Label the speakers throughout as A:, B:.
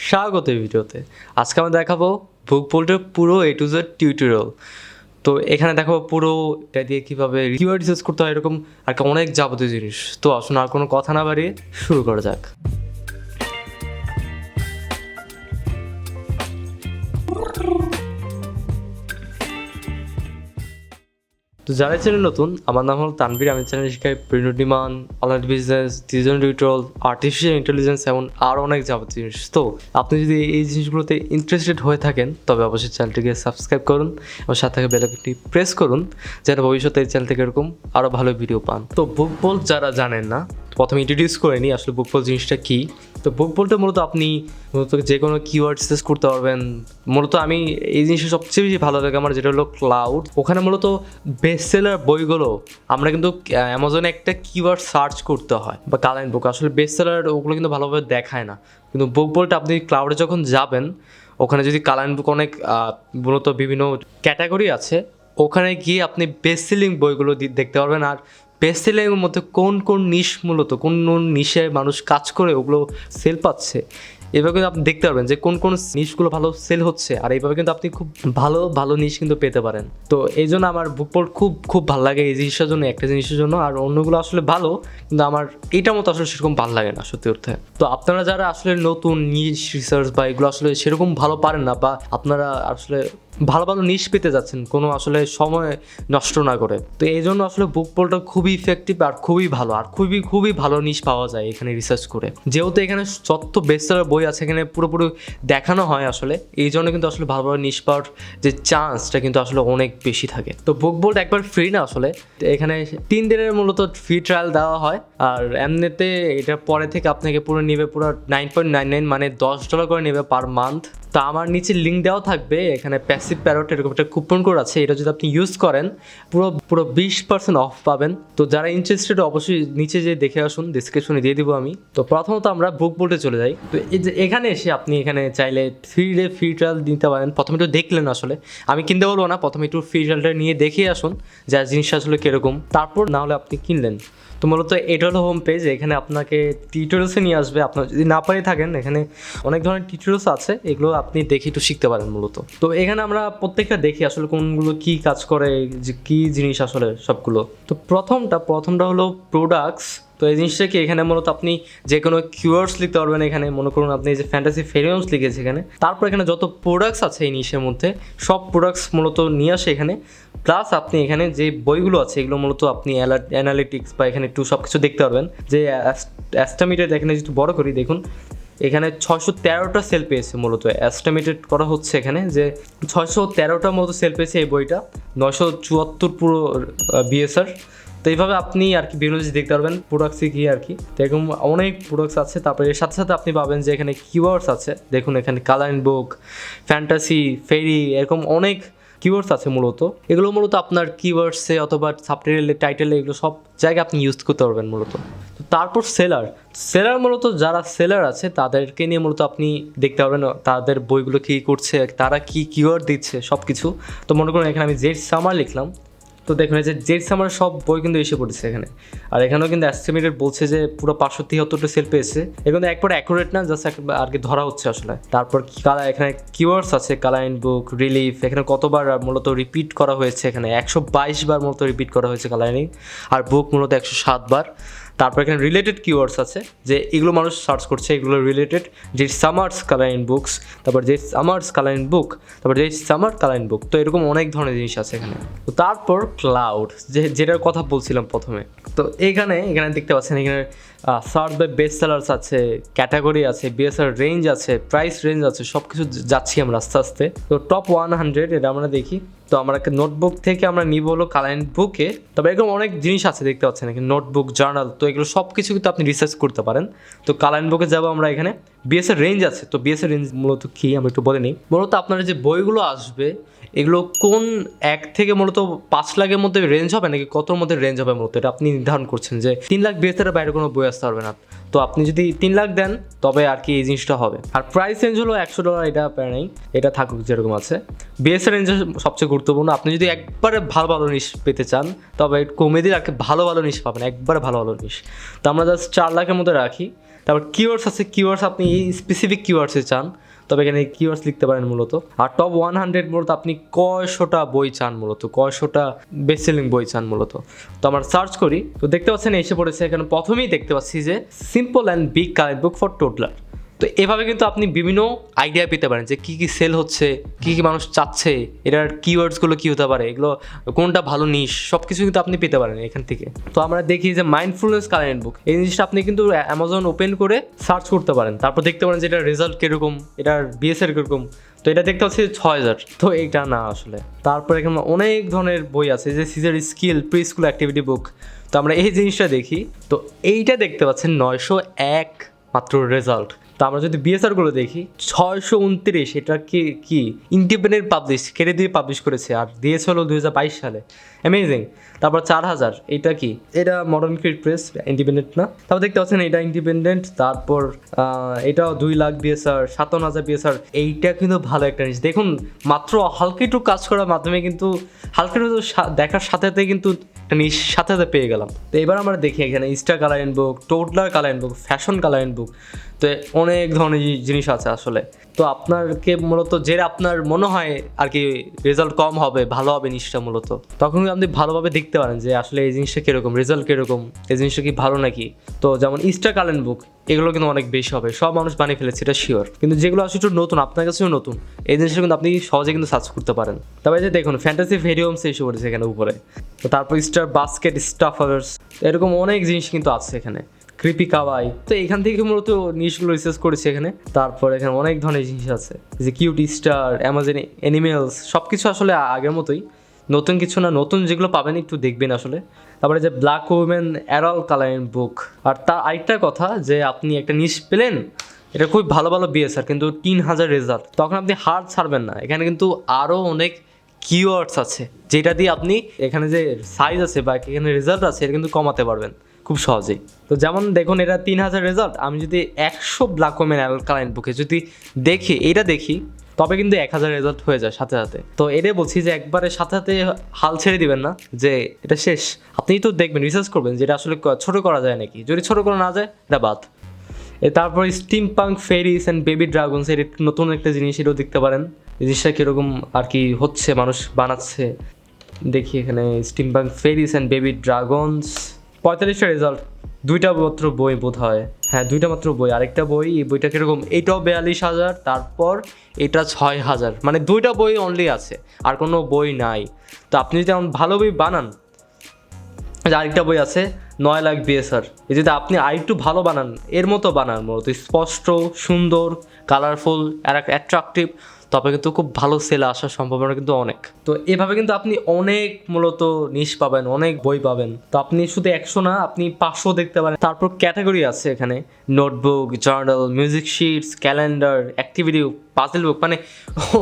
A: স্বাগত এই ভিডিওতে। আজকে আমরা দেখাবো বুকবোল্টের পুরো A to Z টিউটোরিয়াল। তো এখানে দেখাবো পুরো এটা দিয়ে কীভাবে কিওয়ার্ড রিসার্চ করতে হয়, এরকম আর কি অনেক যাবতীয় জিনিস। তো আসুন আর কোনো কথা না বাড়িয়ে শুরু করা যাক। তো যারা চ্যানেল নতুন, আমার নাম হল তানভীর। আমি চ্যানেল শিখাই print demand, online business, digital tutorial, artificial intelligence, এমন আরও অনেক যাবতীয় জিনিস। তো আপনি যদি এই জিনিসগুলোতে ইন্টারেস্টেড হয়ে থাকেন তবে অবশ্যই চ্যানেলটিকে সাবস্ক্রাইব করুন এবং সাথে থাকা বেল আইকনটি প্রেস করুন, যেন ভবিষ্যতে এই চ্যানেল থেকে এরকম আরও ভালো ভিডিও পান। তো বুকবোল্ট যারা জানেন না, প্রথমে ইন্ট্রোডিউস করে নিই আসলে বুকবোল্ট জিনিসটা কী। তো বুকবোল্টে মূলত আপনি যে কোনো কিওয়ার্ড সার্চ করতে পারবেন। মূলত আমি এই জিনিসটা সবচেয়ে বেশি ভালো লাগে আমার, যেটা হলো ক্লাউড। ওখানে মূলত বেস্ট সেলার বইগুলো আমরা কিন্তু অ্যামাজনে একটা কিওয়ার্ড সার্চ করতে হয়, বা কালাইন বুক আসলে বেস্ট সেলার ওগুলো কিন্তু ভালোভাবে দেখায় না। কিন্তু বুকবোল্টে আপনি ক্লাউডে যখন যাবেন, ওখানে যদি কালাইন বুক অনেক মূলত বিভিন্ন ক্যাটাগরি আছে, ওখানে গিয়ে আপনি বেস্ট সেলিং বইগুলো দেখতে পারবেন। আর বেস্ট সেলিংয়ের মধ্যে কোন কোন নিশ, মূলত কোন কোন নিশে মানুষ কাজ করে ওগুলো সেল পাচ্ছে, এভাবে কিন্তু আপনি দেখতে পারবেন যে কোন কোন নিশগুলো ভালো সেল হচ্ছে। আর এইভাবে কিন্তু আপনি খুব ভালো ভালো নিশ কিন্তু পেতে পারেন। তো এই জন্য আমার বুকবোল্ট খুব ভালো লাগে এই জিনিসটার জন্য, একটা জিনিসের জন্য। আর অন্যগুলো আসলে ভালো, কিন্তু আমার এইটার মতো আসলে সেরকম ভালো লাগে না সত্যি অর্থে। তো আপনারা যারা আসলে নতুন নিশ রিসার্চ বা এগুলো আসলে সেরকম ভালো পারেন না, বা আপনারা আসলে ভালো ভালো নিশ পেতে যাচ্ছেন কোনো আসলে সময় নষ্ট না করে, তো এই জন্য আসলে বুকবোল্টটা খুবই ইফেক্টিভ আর খুবই ভালো। আর খুবই ভালো নিশ পাওয়া যায় এখানে রিসার্চ করে, যেহেতু এখানে যত বেস্টসেলার বই আছে এখানে পুরোপুরি দেখানো হয় আসলে। এই জন্য কিন্তু আসলে ভালো ভালো নিশ পাওয়ার যে চান্সটা কিন্তু আসলে অনেক বেশি থাকে। তো বুকবোল্ট একবার ফ্রি না আসলে, এখানে 3 দিনের মূলত ফ্রি ট্রায়াল দেওয়া হয়। আর এমনিতে এটা পরে থেকে আপনাকে পুরো নেবে পুরো 9.99, মানে $10 করে নেবে পার মান্থ। তো আমার নিচে লিঙ্ক দেওয়া থাকবে, এখানে প্যাসিভ প্যারট এরকম একটা কুপন কোড আছে, এটা যদি আপনি ইউজ করেন পুরো 20% অফ পাবেন। তো যারা ইন্টারেস্টেড অবশ্যই নিচে যে দেখে আসুন, ডিসক্রিপশনে দিয়ে দিব আমি। তো প্রথমত আমরা বুকবোল্টে চলে যাই। তো এই যে এখানে এসে আপনি এখানে চাইলে ফ্রি ট্রায়াল নিতে পারেন। প্রথমে একটু দেখলেন, আসলে আমি কিনতে বলবো না, প্রথমে একটু ফ্রি ট্রায়ালটা নিয়ে দেখে আসুন যে জিনিসটা আসলে কীরকম, তারপর না হলে আপনি কিনলেন। তো মূলত এটা হলো হোম পেজ, এখানে আপনাকে টিউটোরিয়ালসে নিয়ে আসবে। আপনার যদি না পারে থাকেন, এখানে অনেক ধরনের টিউটোরিয়ালস আছে, এগুলো আপনি দেখে একটু শিখতে পারেন মূলত। তো এখানে আমরা প্রত্যেকটা দেখি আসলে কোনগুলো কী কাজ করে, যে কী জিনিস আসলে সবগুলো। তো প্রথমটা হলো প্রোডাক্টস। তো এই জিনিসটা কি, এখানে মূলত আপনি যে কোনো কিওয়ার্ডস লিখতে পারবেন। এখানে মনে করুন আপনি যে ফ্যান্টাসি ফেরিয়মস লিখেছে এখানে, তারপর এখানে যত প্রোডাক্টস আছে এই নিশের মধ্যে সব প্রোডাক্টস মূলত নিয়ে আসে এখানে। প্লাস আপনি এখানে যে বইগুলো আছে এগুলো মূলত আপনি অ্যানালিটিক্স বা এখানে একটু সব কিছু দেখতে পারবেন। যে এস্টিমেটেড এখানে একটু বড় করি, দেখুন এখানে 613টা সেল পেয়েছে। মূলত এস্টিমেটেড করা হচ্ছে এখানে যে 613টা মতো সেল পেয়েছে এই বইটা, 974 পুরো বিএসআর। তো এইভাবে আপনি আর কি বিভিন্ন জিনিস দেখতে পারবেন প্রোডাক্টসে গিয়ে আর কি। তো এরকম অনেক প্রোডাক্টস আছে। তারপরে এর সাথে সাথে আপনি পাবেন যে এখানে কিওয়ার্ডস আছে, দেখুন এখানে কালাইন বুক, ফ্যান্টাসি, ফেরি, এরকম অনেক কিওয়ার্ডস আছে। এগুলো মূলত আপনার কিওয়ার্ডসে অথবা সাবটাইটেলে, টাইটেলে, এগুলো সব জায়গায় আপনি ইউজ করতে পারবেন মূলত। তো তারপর সেলার মূলত যারা সেলার আছে তাদেরকে নিয়ে মূলত আপনি দেখতে পারবেন তাদের বইগুলো কী করছে, তারা কী কিওয়ার্ড দিচ্ছে সব কিছু। তো মনে করুন এখানে আমি জেড সামার লিখলাম, তো দেখুন এই যে জেড সামার সব বই কিন্তু এসে পড়েছে এখানে। আর এখানেও কিন্তু এস্টিমেটেড বলছে যে পুরো 573টা সেল পেয়েছে। এখানে একবার অ্যাকুরেট না, জাস্ট আর কি ধরা হচ্ছে আসলে। তারপর এখানে কিওয়ার্ডস আছে, কালাইন বুক, রিলিফ, এখানে কতবার মূলত রিপিট করা হয়েছে, এখানে 122 বার মূলত রিপিট করা হয়েছে কালাইনিং। আর বুক মূলত 107 বার। তারপর এখানে রিলেটেড কিওয়ার্ডস আছে, যে এগুলো মানুষ সার্চ করছে, এগুলো রিলেটেড। যে সামার্স কালাইন বুকস, তারপর যে সামার্স কালাইন বুক, তারপর যে সামার কালাইন বুক। তো এরকম অনেক ধরনের জিনিস আছে এখানে। তো তারপর ক্লাউড, যেটার কথা বলছিলাম প্রথমে। তো এখানে দেখতে পাচ্ছেন এখানে সার্চ বাই বেস্ট সেলার্স আছে, ক্যাটাগরি আছে, বিএসআর রেঞ্জ আছে, প্রাইস রেঞ্জ আছে, সব কিছু যাচ্ছি আমরা আস্তে আস্তে। তো টপ 100 এটা আমরা দেখি। তো আমরা নোটবুক থেকে আমরা নিব হলো কালাইন বুকে। তবে এরকম অনেক জিনিস আছে দেখতে পাচ্ছেন এখানে, নোটবুক, জার্নাল। তো এগুলো সব কিছু কিন্তু আপনি রিসার্চ করতে পারেন। তো কালাইন বুকে যাবো আমরা, এখানে বিএসআর রেঞ্জ আছে। তো বিএসআর রেঞ্জ মূলত কী আমরা একটু বলে নিই। মূলত আপনার যে বইগুলো আসবে এগুলো কোন 1 থেকে মূলত 5 লাখের মধ্যে রেঞ্জ হবে নাকি কতর মধ্যে রেঞ্জ হবে, মূলত এটা আপনি নির্ধারণ করছেন। যে 3 লাখ বিএসআর বাইরে কোনো বই আসতে পারবে না। তো আপনি যদি 3 লাখ দেন তবে আর কি এই জিনিসটা হবে। আর প্রাইস রেঞ্জ হলো $100, এটা প্যারা নেই, এটা থাকুক যেরকম আছে। বিএসআর রেঞ্জ সবচেয়ে গুরুত্বপূর্ণ। আপনি যদি একবারে ভালো নিশ পেতে চান তবে কমে দিলে আর কি ভালো নিশ পাবেন, একবারে ভালো নিশ। তো আমরা জাস্ট 4 লাখের মধ্যে রাখি, তারপর কিওয়ার্ডস আছে, কিওয়ার্ডস আপনি এই স্পেসিফিক কিওয়ার্ডসে চান, তবে এখানে কিওয়ার্ডস লিখতে পারেন মূলত। আর টপ 100 মূলত আপনি কয়শোটা বই চান, মূলত কয়শোটা বেস্ট সেলিং বই চান মূলত। তো আমরা সার্চ করি, তো দেখতে পাচ্ছেন এসে পড়েছে এখানে। প্রথমেই দেখতে পাচ্ছি যে simple and big collect book for toddler. তো এভাবে কিন্তু আপনি বিভিন্ন আইডিয়া পেতে পারেন যে কী কী সেল হচ্ছে, কী কী মানুষ চাচ্ছে, এটার কিওয়ার্ডসগুলো কী হতে পারে, এগুলো কোনটা ভালো নিশ, সব কিছু কিন্তু আপনি পেতে পারেন এখান থেকে। তো আমরা দেখি যে মাইন্ডফুলনেস কালেক্ট বুক, এই জিনিসটা আপনি কিন্তু অ্যামাজন ওপেন করে সার্চ করতে পারেন, তারপর দেখতে পারেন যে এটার রেজাল্ট কীরকম, এটার বিএসএর কীরকম। তো এটা দেখতে পাচ্ছি 6000, তো এইটা না আসলে। তারপর এখানে অনেক ধরনের বই আছে যে scissor skill preschool activity book. তো আমরা এই জিনিসটা দেখি, তো এইটা দেখতে পাচ্ছেন 901 মাত্র রেজাল্ট। তো আমরা যদি বিএসআরগুলো দেখি 629, এটা কি ইন্ডিপেন্ডেন্ট পাবলিশ, কেটে দিয়ে পাবলিশ করেছে, আর দিয়েছে হলো 2022 সালে। অ্যামেজিং। তারপর 4000, এটা কি, এটা মডার্ন ক্রিয়েট প্রেস, ইন্ডিপেন্ডেন্ট না। তারপর দেখতে পাচ্ছেন এটা ইন্ডিপেন্ডেন্ট। তারপর এটাও 2 লাখ বিএসআর, 57,000 বিএসআর। এইটা কিন্তু ভালো একটা জিনিস। দেখুন মাত্র হালকা একটু কাজ করার মাধ্যমে কিন্তু হালকা একটু দেখার সাথে সাথে কিন্তু একটা নিজ সাথে সাথে পেয়ে গেলাম। তো এবার আমরা দেখি এখানে star colouring book, toddler colouring book, fashion colouring book. তো অনেক ধরনের জিনিস আছে আসলে। তো আপনাকে মূলত যে আপনার মনে হয় আর কি রেজাল্ট কম হবে, ভালো হবে নিশ্চয়টা মূলত, তখন আপনি ভালোভাবে দেখতে পারেন যে আসলে এই জিনিসটা কীরকম, রেজাল্ট কীরকম, এই জিনিসটা কি ভালো নাকি। তো যেমন স্টার কালেন্ট বুক, এগুলো কিন্তু অনেক বেশি হবে, সব মানুষ বানিয়ে ফেলেছে, এটা শিওর। কিন্তু যেগুলো আসলে একটু নতুন, আপনার কাছেও নতুন, এই জিনিসটা কিন্তু আপনি সহজে কিন্তু সার্চ করতে পারেন। তবে যে দেখুন ফ্যান্টাসি ভেরিয়ামস এসে পড়েছে এখানে উপরে। তো তারপর স্টার বাস্কেট, স্টাফার্স, এরকম অনেক জিনিস কিন্তু আছে এখানে। ক্রিপি কাওয়াই, তো এখান থেকে মূলত নিউজগুলো রিসার্চ করেছে এখানে। তারপর এখানে অনেক ধরনের জিনিস আছে, যে কিউট স্টার, অ্যামাজন অ্যানিমেলস, সব কিছু আসলে আগের মতোই, নতুন কিছু না। নতুন যেগুলো পাবেন একটু দেখবেন আসলে। তারপরে যে ব্ল্যাক উইমেন অ্যারাল কালারিং বুক। আর তার আরেকটা কথা যে আপনি একটা নিশ পেলেন, এটা খুব ভালো ভালো বিএসআর, কিন্তু 3000 রেজাল্ট, তখন আপনি হার ছাড়বেন না। এখানে কিন্তু আরও অনেক কিওয়ার্ডস আছে যেটা দিয়ে আপনি এখানে যে সাইজ আছে বা এখানে রেজাল্ট আছে, এটা কিন্তু কমাতে পারবেন খুব সহজেই। তো যেমন দেখুন এটা 3000 রেজাল্ট, আমি যদি 100 ব্ল্যাক ওমেন অ্যালকালাইন বুকে যদি দেখি, এটা দেখি, তবে কিন্তু 1000 রেজাল্ট হয়ে যায় সাথে সাথে। তো এটাই বলছি যে একবারে সাথে সাথে হাল ছেড়ে দিবেন না যে এটা শেষ। আপনি তো দেখবেন, রিসার্চ করবেন যে এটা আসলে ছোটো করা যায় নাকি, যদি ছোটো করা না যায় এটা বাদ। তারপর steam punk fairies and baby dragons, এর নতুন একটা জিনিস, এটাও দেখতে পারেন এই জিনিসটা কীরকম আর কি হচ্ছে, মানুষ বানাচ্ছে। দেখি এখানে steampunk fairies and baby dragons, 45টা রেজাল্ট, 2টা মাত্র বই বোধ হয়, হ্যাঁ 2টা মাত্র বই। আরেকটা বই, এই বইটা কীরকম, এইটাও 42,000, তারপর এটা 6,000, মানে 2টা বই অনলি আছে, আর কোনো বই নাই। তো আপনি যদি এমন ভালো বই বানান, আরেকটা বই আছে 9 লাখ বিএসআর, এই যদি আপনি আরেকটু ভালো বানান, এর মতো বানান, মূলত স্পষ্ট, সুন্দর, কালারফুল আর অ্যাট্রাকটিভ, তবে কিন্তু খুব ভালো সেল আসার সম্ভাবনা কিন্তু অনেক। তো এভাবে কিন্তু আপনি অনেক মূলত নিশ পাবেন, অনেক বই পাবেন। তো আপনি শুধু 100 না, আপনি 500 দেখতে পারেন। তারপর ক্যাটাগরি আছে এখানে, notebook, journal, music sheets, calendar, activity, puzzle book, মানে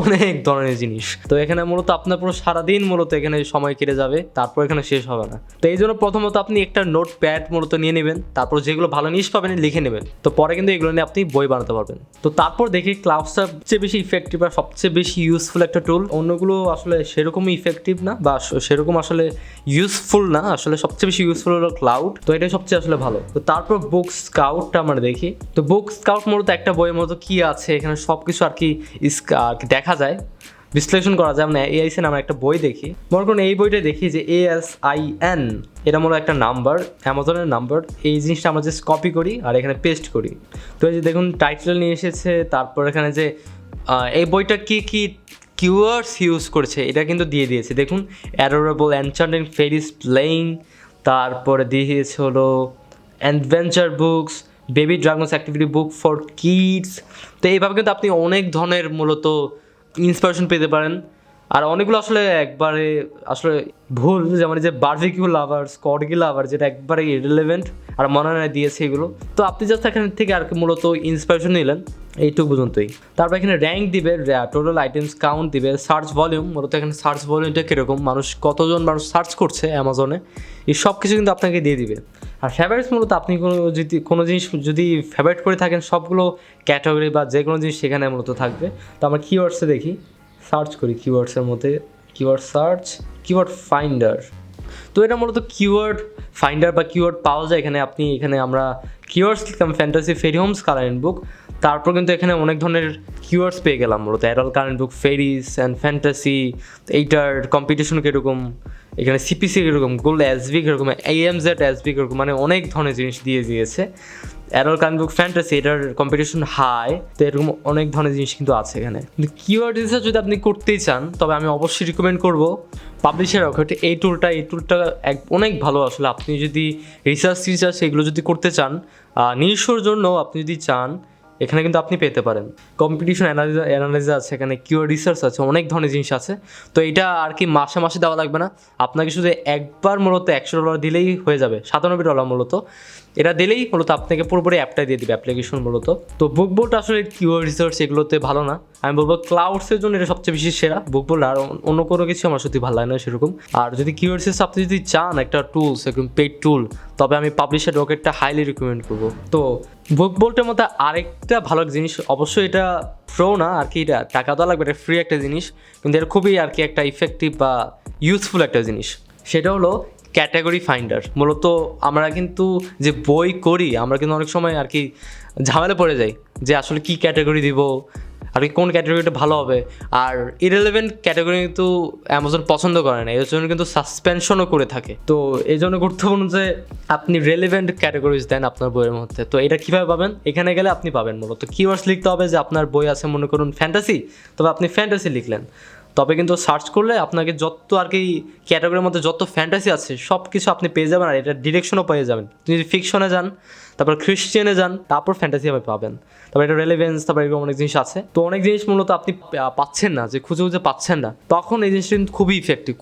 A: অনেক ধরনের জিনিস। তো এখানে মূলত আপনার পুরো সারাদিন মূলত এখানে সময় কেটে যাবে, তারপর এখানে শেষ হবে না। তো এই জন্য প্রথমত আপনি একটা নোট প্যাড মূলত নিয়ে নেবেন, তারপর যেগুলো ভালো নিশ পাবেন লিখে নেবেন, তো পরে কিন্তু এগুলো নিয়ে আপনি বই বানাতে পারবেন। তো তারপর দেখি ক্লাউডসটা সবচেয়ে বেশি ইফেক্টিভ আর সবচেয়ে বেশি ইউজফুল একটা টুল। অন্যগুলো আসলে সেরকমই ইফেক্টিভ না বা সেরকম আসলে ইউজফুল না, আসলে সবচেয়ে বেশি ইউজফুল হলো ক্লাউড। তো এটাই সবচেয়ে আসলে ভালো। তো তারপর বুক স্কাউটটা আমরা দেখি। তো বুক স্কাউট মূলত একটা বইয়ের মতো কি আছে এখানে সব কিছু আর কি দেখা যায়, বিশ্লেষণ করা যায়। আমরা AISN নামে একটা বই দেখি, মনে করুন এই বইটা দেখি যে ASIN, এটা মূলত একটা নাম্বার, অ্যামাজনের নাম্বার। এই জিনিসটা আমরা জাস্ট কপি করি আর এখানে পেস্ট করি। তো এই যে দেখুন টাইটেল নিয়ে এসেছে, তারপর এখানে যে এই বইটা কি কি কিওয়ার্ডস ইউজ করছে এটা কিন্তু দিয়ে দিয়েছে। দেখুন অ্যাডোরেবল, এনচান্টিং ফেরিস প্লেইং, তারপরে দিয়েছে হলো adventure books, baby dragons activity book for kids. তো এইভাবে কিন্তু আপনি অনেক ধরনের মূলত ইন্সপিরেশন পেতে পারেন। আর অনেকগুলো আসলে একবারে আসলে ভুল, যেমন যে বারবিকিউ লাভার্স, কর্গি লাভার, যেটা একবারে ইররিলেভেন্ট আর মনে হয় দিয়েছে এগুলো। তো আপনি জাস্ট এখান থেকে আর কি মূলত ইন্সপিরেশন নিলেন, এইটুকু পর্যন্তই। তারপর এখানে র্যাঙ্ক দিবে, টোটাল আইটেমস কাউন্ট দিবে, সার্চ ভলিউম, মূলত এখানে সার্চ ভলিউমটা কীরকম, কতজন মানুষ সার্চ করছে অ্যামাজনে, এই সব কিছু কিন্তু আপনাকে দিয়ে দিবে। আর ফেভারিটস মূলত আপনি কোনো জিনিস যদি ফেভারিট করে থাকেন, সবগুলো ক্যাটাগরি বা যে কোনো জিনিস সেখানে মূলত থাকবে। তো আমরা কিওয়ার্ডসে দেখি, সার্চ করি কিওয়ার্ডসের মধ্যে, কিওয়ার্ড সার্চ, কিওয়ার্ড ফাইন্ডার, তো এটা মূলত কিওয়ার্ড ফাইন্ডার বা কিওয়ার্ড পাওয়া যায় এখানে আমরা কিওয়ার্ডস লিখলাম ফ্যান্টাসি ফেরি হোমস কালার বুক, তারপর কিন্তু এখানে অনেক ধরনের কিওয়ার্ডস পেয়ে গেলাম মূলত adult current book, Ferris and fantasy, এইটার কম্পিটিশন কীরকম, এখানে সিপিসি কীরকম, গোল্ড এসবি কীরকম, AMZ এসবি কীরকম, মানে অনেক ধরনের জিনিস দিয়ে দিয়েছে। অ্যাডাল্ট কারেন্ট বুক ফ্যান্টাসি এটার কম্পিটিশন হাই, তো এরকম অনেক ধরনের জিনিস কিন্তু আছে এখানে। কিন্তু কিওয়ার্ড রিসার্চ যদি আপনি করতেই চান তবে আমি অবশ্যই রিকমেন্ড করবো PublisherRocket। এই টুলটা অনেক ভালো। আসলে আপনি যদি রিসার্চ এগুলো যদি করতে চান, নিজস্বর জন্য আপনি যদি চান, এখানে কিন্তু আপনি পেতে পারেন। কম্পিটিশন অ্যানালাইজার আছে, এখানে কিওয়ার্ড রিসার্চ আছে, অনেক ধরনের জিনিস আছে। তো এটা আর কি মাসে দেওয়া লাগবে না, আপনাকে শুধু একবার মূলত $100 দিলেই হয়ে যাবে, $97 মূলত। এটা দিলেই মূলত আপনাকে পুরোপুরি অ্যাপটা দিয়ে দিবে, অ্যাপ্লিকেশন মূলত। তো বুকবোল্ট আসলে কিওয়ার্ড রিসার্চ এগুলোতে ভালো না, আমি বলবো ক্লাউডসের জন্য এটা সবচেয়ে বেশি সেরা বুকবোল্ট। আর অন্য কোনো কিছু আমার সত্যি ভালো লাগে না সেরকম। আর যদি কিওয়ার্ড রিসার্চ আপনি যদি চান একটা টুলস, একদম পেইড টুল, তবে আমি PublisherRocketটা হাইলি রিকমেন্ড করবো। তো বুকবোল্টের মধ্যে আরেকটা ভালো জিনিস, অবশ্যই এটা প্রো না আর কি, এটা টাকা দেওয়া লাগবে, এটা ফ্রি একটা জিনিস, কিন্তু এটা খুবই আর কি একটা ইফেক্টিভ বা ইউজফুল একটা জিনিস। সেটা হলো ক্যাটাগরি ফাইন্ডার। মূলত আমরা কিন্তু যে বই করি, আমরা কিন্তু অনেক সময় আর কি ঝামেলা পড়ে যাই যে আসলে কি ক্যাটাগরি দিব, আর কি কোন ক্যাটাগরিটা ভালো হবে। আর ইরেলেভেন্ট ক্যাটাগরি কিন্তু অ্যামাজন পছন্দ করে না, এর জন্য কিন্তু সাসপেনশনও করে থাকে। তো এই জন্য গুরুত্বপূর্ণ যে আপনি রেলেভেন্ট ক্যাটাগরিজ দেন আপনার বইয়ের মধ্যে। তো এটা কীভাবে পাবেন, এখানে গেলে আপনি পাবেন মূলত কিওয়ার্ডস লিখতে হবে যে আপনার বই আছে মনে করুন ফ্যান্টাসি, তবে আপনি ফ্যান্টাসি লিখলেন, তবে কিন্তু সার্চ করলে আপনাকে যত আর কি ক্যাটাগরির মধ্যে যত ফ্যান্টাসি আছে সব কিছু আপনি পেয়ে যাবেন, আর এটা ডিরেকশনও পেয়ে যাবেন। আপনি যদি ফিকশনে যান, তারপর ক্রিশ্চিয়ানে যান, তারপর ফ্যান্টাসি আপনি পাবেন, তারপর এটা রেলেভেন্স, তারপর এরকম অনেক জিনিস আছে। তো অনেক জিনিস মূলত আপনি পাচ্ছেন না, যে খুঁজে পাচ্ছেন না, তখন এই জিনিসটা কিন্তু খুবই ইফেক্টিভ,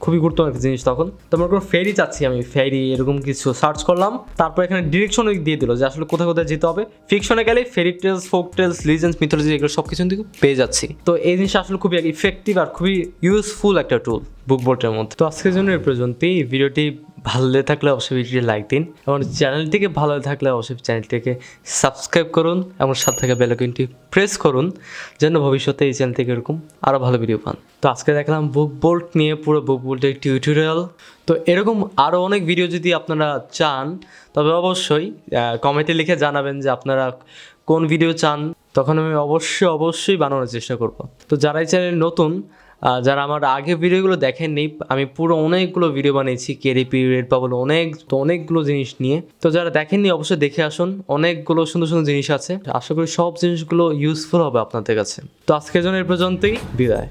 A: খুবই গুরুত্বপূর্ণ একটা জিনিস। তখন তোমার কোনো ফেরি চাচ্ছি আমি, ফেরি এরকম কিছু সার্চ করলাম, তারপর এখানে ডিরেকশন দিয়ে দিল যে আসলে কোথায় যেতে হবে। ফিকশনে গেলে fairy tales, folk tales, legends, mythology এগুলো সব কিছু কিন্তু পেয়ে যাচ্ছি। তো এই জিনিসটা আসলে খুবই ইফেক্টিভ আর খুবই ইউজফুল একটা টুল বুকবোল্টের মধ্যে। তো আজকের জন্য এই পর্যন্তই। ভিডিওটি ভালো থাকলে অবশ্যই ভিডিওটি লাইক দিন, এবং চ্যানেলটিকে ভালো থাকলে অবশ্যই চ্যানেলটিকে সাবস্ক্রাইব করুন, এবং সাথে থাকা বেল আইকনটি প্রেস করুন, যেন ভবিষ্যতে এই চ্যানেল থেকে এরকম আরও ভালো ভিডিও পান। তো আজকে দেখলাম বুকবোল্ট নিয়ে, পুরো বুকবোল্টের টিউটোরিয়াল। তো এরকম আরও অনেক ভিডিও যদি আপনারা চান, তবে অবশ্যই কমেন্টে লিখে জানাবেন যে আপনারা কোন ভিডিও চান, তখন আমি অবশ্যই বানানোর চেষ্টা করব। তো যারা এই চ্যানেল নতুন, যারা আমার আগে ভিডিওগুলো দেখেননি, আমি পুরো অনেকগুলো ভিডিও বানিয়েছি কেডিপি, রেড বাবল, অনেকগুলো জিনিস নিয়ে। তো যারা দেখেননি অবশ্যই দেখে আসুন, অনেকগুলো সুন্দর জিনিস আছে। আশা করি সব জিনিসগুলো ইউজফুল হবে আপনাদের কাছে। তো আজকের জন্য এর পর্যন্তই, বিদায়।